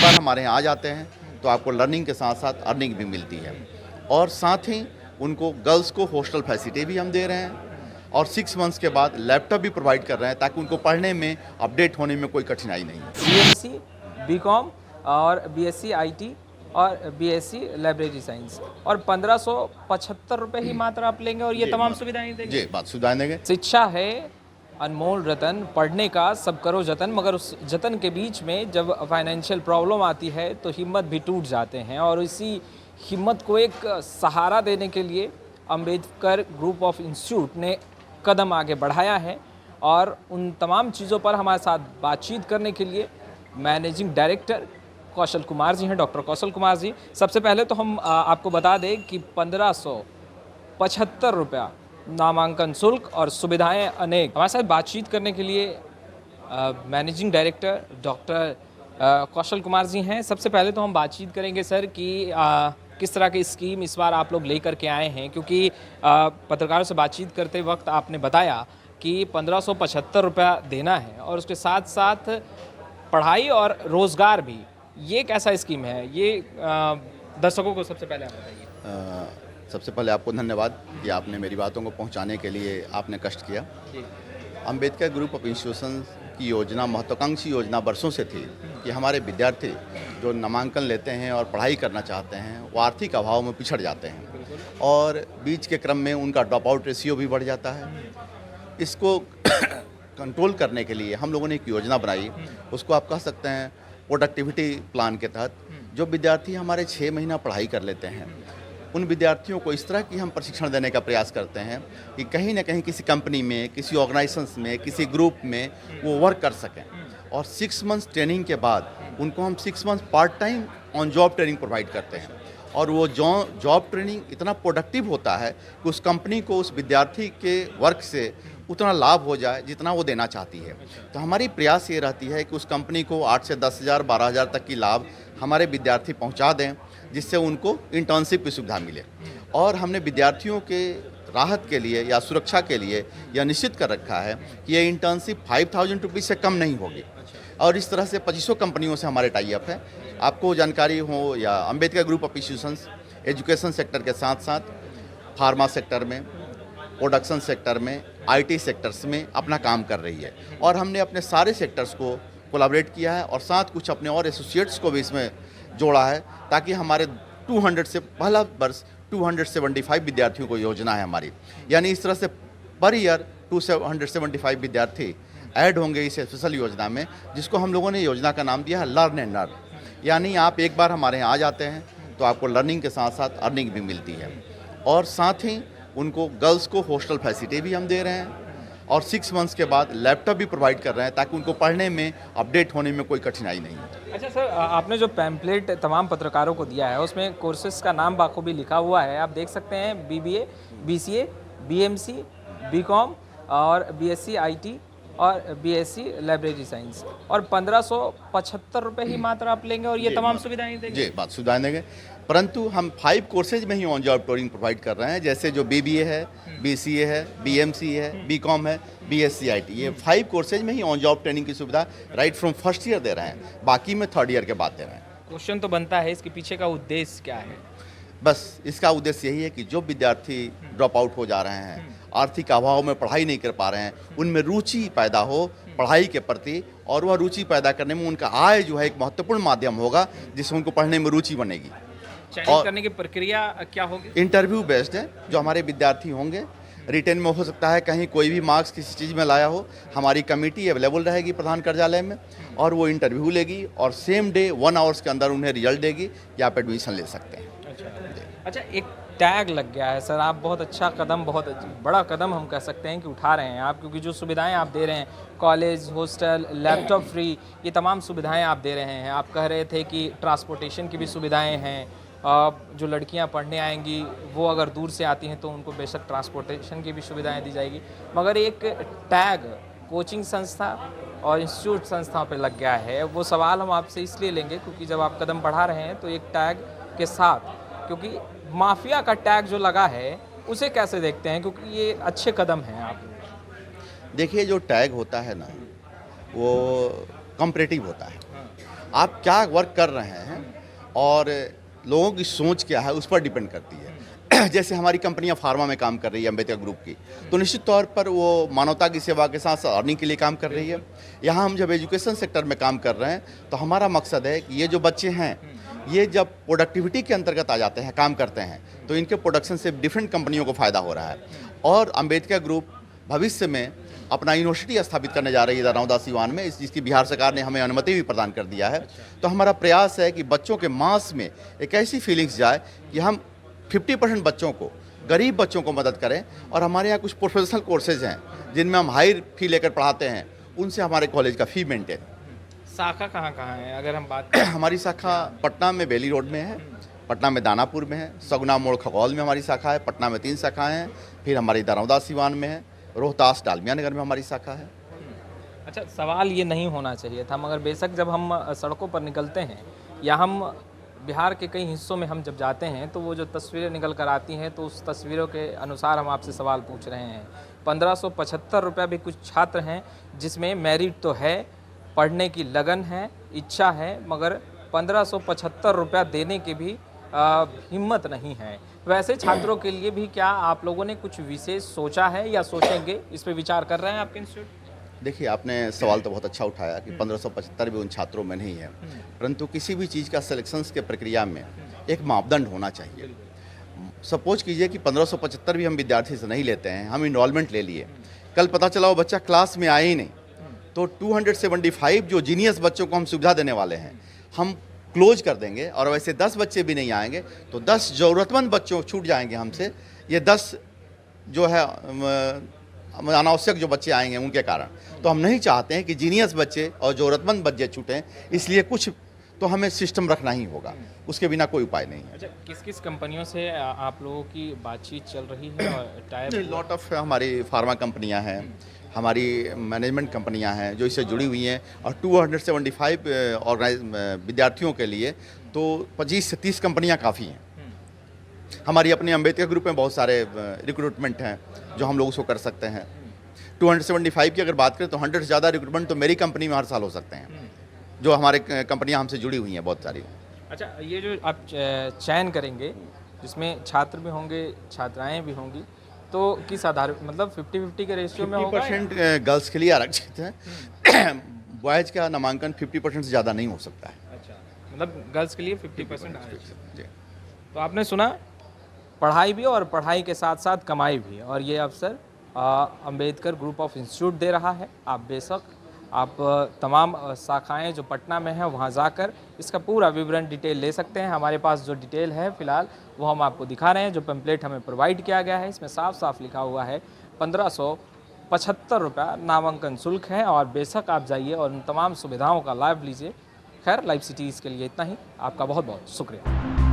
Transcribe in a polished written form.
बार हमारे यहाँ आ जाते हैं तो आपको लर्निंग के साथ साथ अर्निंग भी मिलती है। और साथ ही उनको गर्ल्स को हॉस्टल फैसिलिटी भी हम दे रहे हैं और 6 मंथ्स के बाद लैपटॉप भी प्रोवाइड कर रहे हैं ताकि उनको पढ़ने में, अपडेट होने में कोई कठिनाई नहीं है। बीएमसी, बीकॉम और बीएससी आईटी और बीएससी लाइब्रेरी साइंस और 1575 रुपये ही मात्र आप लेंगे और ये तमाम सुविधाएं देंगे। जी, बात सुविधाएं देंगे। शिक्षा है अनमोल रतन, पढ़ने का सब करो जतन, मगर उस जतन के बीच में जब फाइनेंशियल प्रॉब्लम आती है तो हिम्मत भी टूट जाते हैं और इसी हिम्मत को एक सहारा देने के लिए अंबेडकर ग्रुप ऑफ इंस्टीट्यूट ने कदम आगे बढ़ाया है। और उन तमाम चीज़ों पर हमारे साथ बातचीत करने के लिए मैनेजिंग डायरेक्टर कौशल कुमार जी हैं, डॉक्टर कौशल कुमार जी। सबसे पहले तो हम आपको बता दें कि 1575 रुपया नामांकन शुल्क और सुविधाएं अनेक। हमारे साथ बातचीत करने के लिए managing director doctor Kaushal Kumar ji हैं। सबसे पहले तो हम बातचीत करेंगे सर कि किस तरह की स्कीम इस बार आप लोग लेकर के आए हैं, क्योंकि पत्रकारों से बातचीत करते वक्त आपने बताया कि 1575 रुपया देना है और उसके साथ साथ पढ़ाई और रोज़गार भी। ये कैसा स्कीम है, ये दर्शकों को सबसे पहले आप बताइए। सबसे पहले आपको धन्यवाद कि आपने मेरी बातों को पहुंचाने के लिए आपने कष्ट किया। अंबेडकर ग्रुप ऑफ इंस्टीट्यूशन की योजना, महत्वाकांक्षी योजना वर्षों से थी कि हमारे विद्यार्थी जो नामांकन लेते हैं और पढ़ाई करना चाहते हैं वो आर्थिक अभाव में पिछड़ जाते हैं और बीच के क्रम में उनका ड्रॉप आउट रेशियो भी बढ़ जाता है। इसको कंट्रोल करने के लिए हम लोगों ने एक योजना बनाई, उसको आप कह सकते हैं प्रोडक्टिविटी प्लान के तहत। जो विद्यार्थी हमारे 6 महीना पढ़ाई कर लेते हैं उन विद्यार्थियों को इस तरह की हम प्रशिक्षण देने का प्रयास करते हैं कि कहीं ना कहीं किसी कंपनी में, किसी ऑर्गेनाइजेशंस में, किसी ग्रुप में वो वर्क कर सकें। और 6 मंथ्स ट्रेनिंग के बाद उनको हम 6 months part time on job training provide करते हैं और वो जॉब ट्रेनिंग इतना प्रोडक्टिव होता है कि उस कंपनी को उस विद्यार्थी के वर्क से उतना लाभ हो जाए जितना वो देना चाहती है। तो हमारी प्रयास ये रहती है कि उस कंपनी को 8 से 10,000, 12,000 तक की लाभ हमारे विद्यार्थी पहुंचा दें, जिससे उनको इंटर्नशिप की सुविधा मिले। और हमने विद्यार्थियों के राहत के लिए या सुरक्षा के लिए यह निश्चित कर रखा है कि ये इंटर्नशिप 5,000 रुपीज़ से कम नहीं होगी। और इस तरह से 2500 कंपनियों से हमारे टाई अप है। आपको जानकारी हो या Ambedkar group of institutions education sector के साथ साथ फार्मा सेक्टर में, प्रोडक्शन सेक्टर में, आईटी सेक्टर्स में अपना काम कर रही है और हमने अपने सारे सेक्टर्स को कोलैबोरेट किया है और साथ कुछ अपने और एसोसिएट्स को भी इसमें जोड़ा है ताकि हमारे 200 से पहला वर्ष 275 विद्यार्थियों को योजना है हमारी, यानी इस तरह से पर ईयर 275 विद्यार्थी ऐड होंगे इस स्पेशल योजना में, जिसको हम लोगों ने योजना का नाम दिया है लर्न एंड अर्न। यानी आप एक बार हमारे यहाँ आ जाते हैं तो आपको लर्निंग के साथ साथ अर्निंग भी मिलती है और साथ ही उनको गर्ल्स को हॉस्टल फैसिलिटी भी हम दे रहे हैं और 6 मंथ्स के बाद लैपटॉप भी प्रोवाइड कर रहे हैं ताकि उनको पढ़ने में, अपडेट होने में कोई कठिनाई नहीं है। अच्छा सर, आपने जो पैम्पलेट तमाम पत्रकारों को दिया है उसमें कोर्सेज का नाम बाखूबी लिखा हुआ है, आप देख सकते हैं बीबीए, बीसीए, बीएमसी, बीकॉम और बीएससी आईटी और बीएससी लाइब्रेरी साइंस और 1575 रुपये ही मात्र आप लेंगे और ये तमाम सुविधाएं देंगे। जी, बात सुविधाएं देंगे, परंतु हम 5 कोर्सेज में ही ऑन जॉब ट्रेनिंग प्रोवाइड कर रहे हैं, जैसे जो बीबीए है, बीसीए है, बीएमसी है, बीकॉम है, बीएससी आईटी, ये 5 कोर्सेज में ही ऑन जॉब ट्रेनिंग की सुविधा राइट फ्रॉम फर्स्ट ईयर दे रहे हैं, बाकी में 3rd ईयर के बाद दे रहे हैं। क्वेश्चन तो बनता है, इसके पीछे का उद्देश्य क्या है? बस इसका उद्देश्य यही है कि जो विद्यार्थी ड्रॉप आउट हो जा रहे हैं, आर्थिक अभाव में पढ़ाई नहीं कर पा रहे हैं, उनमें रुचि पैदा हो पढ़ाई के प्रति और वह रुचि पैदा करने में उनका आय जो है एक महत्वपूर्ण माध्यम होगा जिससे उनको पढ़ने में रुचि बनेगी। चयन करने की प्रक्रिया क्या होगी? इंटरव्यू बेस्ड है, जो हमारे विद्यार्थी होंगे रिटेन में हो सकता है कहीं कोई भी मार्क्स किसी चीज़ में लाया हो, हमारी कमेटी अवेलेबल रहेगी प्रधान कार्यालय में और वो इंटरव्यू लेगी और सेम डे 1 आवर्स के अंदर उन्हें रिजल्ट देगी कि आप एडमिशन ले सकते हैं। अच्छा, एक टैग लग गया है सर, आप बहुत अच्छा कदम, बहुत बड़ा कदम हम कह सकते हैं कि उठा रहे हैं आप, क्योंकि जो सुविधाएं आप दे रहे हैं, कॉलेज, हॉस्टल, लैपटॉप फ्री, ये तमाम सुविधाएं आप दे रहे हैं। आप कह रहे थे कि ट्रांसपोर्टेशन की भी सुविधाएं हैं, जो लड़कियां पढ़ने आएंगी वो अगर दूर से आती हैं तो उनको बेशक ट्रांसपोर्टेशन की भी सुविधाएं दी जाएगी, मगर एक टैग कोचिंग संस्था और इंस्टीट्यूट संस्थाओं पर लग गया है। वो सवाल हम आपसे इसलिए लेंगे क्योंकि जब आप कदम बढ़ा रहे हैं तो एक टैग के साथ, क्योंकि माफिया का टैग जो लगा है उसे कैसे देखते हैं, क्योंकि ये अच्छे कदम हैं आप? देखिए, जो टैग होता है ना वो कॉम्परेटिव होता है आप क्या वर्क कर रहे हैं और लोगों की सोच क्या है उस पर डिपेंड करती है। जैसे हमारी कंपनियां फार्मा में काम कर रही है अम्बेडकर ग्रुप की, तो निश्चित तौर पर वो मानवता की सेवा के साथ साथ अर्निंग के लिए काम कर रही है। यहाँ हम जब एजुकेशन सेक्टर में काम कर रहे हैं तो हमारा मकसद है कि ये जो बच्चे हैं ये जब प्रोडक्टिविटी के अंतर्गत आ जाते हैं, काम करते हैं, तो इनके प्रोडक्शन से डिफरेंट कंपनियों को फ़ायदा हो रहा है। और अम्बेडकर ग्रुप भविष्य में अपना यूनिवर्सिटी स्थापित करने जा रही है नर्मदा सिवान में, इस चीज़ की बिहार सरकार ने हमें अनुमति भी प्रदान कर दिया है। तो हमारा प्रयास है कि बच्चों के मास में एक ऐसी फीलिंग्स जाए कि हम 50% बच्चों को, गरीब बच्चों को मदद करें। और हमारे यहाँ कुछ प्रोफेशनल कोर्सेज हैं जिनमें हम हाई फी लेकर पढ़ाते हैं, उनसे हमारे कॉलेज का फ़ी मेंटेन। शाखा कहाँ कहाँ है अगर हम बात करें? हमारी शाखा पटना में बेली रोड में है, पटना में दानापुर में है, सगुना मोड़ खगौल में हमारी शाखा है, पटना में 3 शाखाएँ हैं, फिर हमारी नर्मदा सिवान में है, रोहतास डालमिया नगर में हमारी शाखा है। अच्छा, सवाल ये नहीं होना चाहिए था, मगर बेशक जब हम सड़कों पर निकलते हैं या हम बिहार के कई हिस्सों में हम जब जाते हैं तो वो जो तस्वीरें निकल कर आती हैं तो उस तस्वीरों के अनुसार हम आपसे सवाल पूछ रहे हैं। 1575 रुपये भी कुछ छात्र हैं जिसमें मेरिट तो है, पढ़ने की लगन है, इच्छा है, मगर 1575 रुपया देने की भी हिम्मत नहीं है। वैसे छात्रों के लिए भी क्या आप लोगों ने कुछ विशेष सोचा है या सोचेंगे, इस पे विचार कर रहे हैं आपके इंस्टीट्यूट? देखिए, आपने सवाल तो बहुत अच्छा उठाया कि 1575 भी उन छात्रों में नहीं है, परंतु किसी भी चीज़ का सिलेक्शंस के प्रक्रिया में एक मापदंड होना चाहिए। सपोज कीजिए कि 1575 भी हम विद्यार्थी से नहीं लेते हैं, हम इनरोलमेंट ले लिए, कल पता चला वो बच्चा क्लास में आया ही नहीं, तो 275 जो जीनियस बच्चों को हम सुविधा देने वाले हैं हम क्लोज कर देंगे। और वैसे 10 बच्चे भी नहीं आएंगे तो 10 ज़रूरतमंद बच्चों छूट जाएंगे हमसे। ये 10 जो है अनावश्यक जो बच्चे आएंगे उनके कारण, तो हम नहीं चाहते हैं कि जीनियस बच्चे और ज़रूरतमंद बच्चे छूटें, इसलिए कुछ तो हमें सिस्टम रखना ही होगा, उसके बिना कोई उपाय नहीं है। अच्छा, किस किस कंपनियों से आप लोगों की बातचीत चल रही है और टाइप? लॉट ऑफ हमारी फार्मा कंपनियां हैं, हमारी मैनेजमेंट कंपनियां हैं जो इससे जुड़ी हुई हैं, और 275 विद्यार्थियों के लिए तो 25 से 30 कंपनियां काफ़ी हैं। हमारी अपनी अम्बेडकर ग्रुप में बहुत सारे रिक्रूटमेंट हैं जो हम लोग उसको कर सकते हैं। 275 की अगर बात करें तो 100 से ज़्यादा रिक्रूटमेंट तो मेरी कंपनी में हर साल हो सकते हैं, जो हमारे कंपनियां हमसे जुड़ी हुई हैं बहुत सारी। अच्छा, ये जो आप चयन करेंगे जिसमें छात्र भी होंगे, छात्राएं भी होंगी, तो किस आधार, मतलब 50-50 के रेशियो में होगा? 50% गर्ल्स के लिए आरक्षित है। बॉयज़ का नामांकन 50% से ज़्यादा नहीं हो सकता है। अच्छा, मतलब गर्ल्स के लिए 50% जी। तो आपने सुना, पढ़ाई भी और पढ़ाई के साथ साथ कमाई भी, और ये अवसर अम्बेडकर ग्रुप ऑफ इंस्टीट्यूट दे रहा है। आप बेशक आप तमाम शाखाएं जो पटना में हैं वहां जाकर इसका पूरा विवरण डिटेल ले सकते हैं। हमारे पास जो डिटेल है फ़िलहाल वो हम आपको दिखा रहे हैं, जो पैम्पलेट हमें प्रोवाइड किया गया है, इसमें साफ साफ लिखा हुआ है 1575 रुपया नामांकन शुल्क है, और बेशक आप जाइए और उन तमाम सुविधाओं का लाभ लीजिए। खैर, लाइव सिटीज़ के लिए इतना ही। आपका बहुत बहुत शुक्रिया।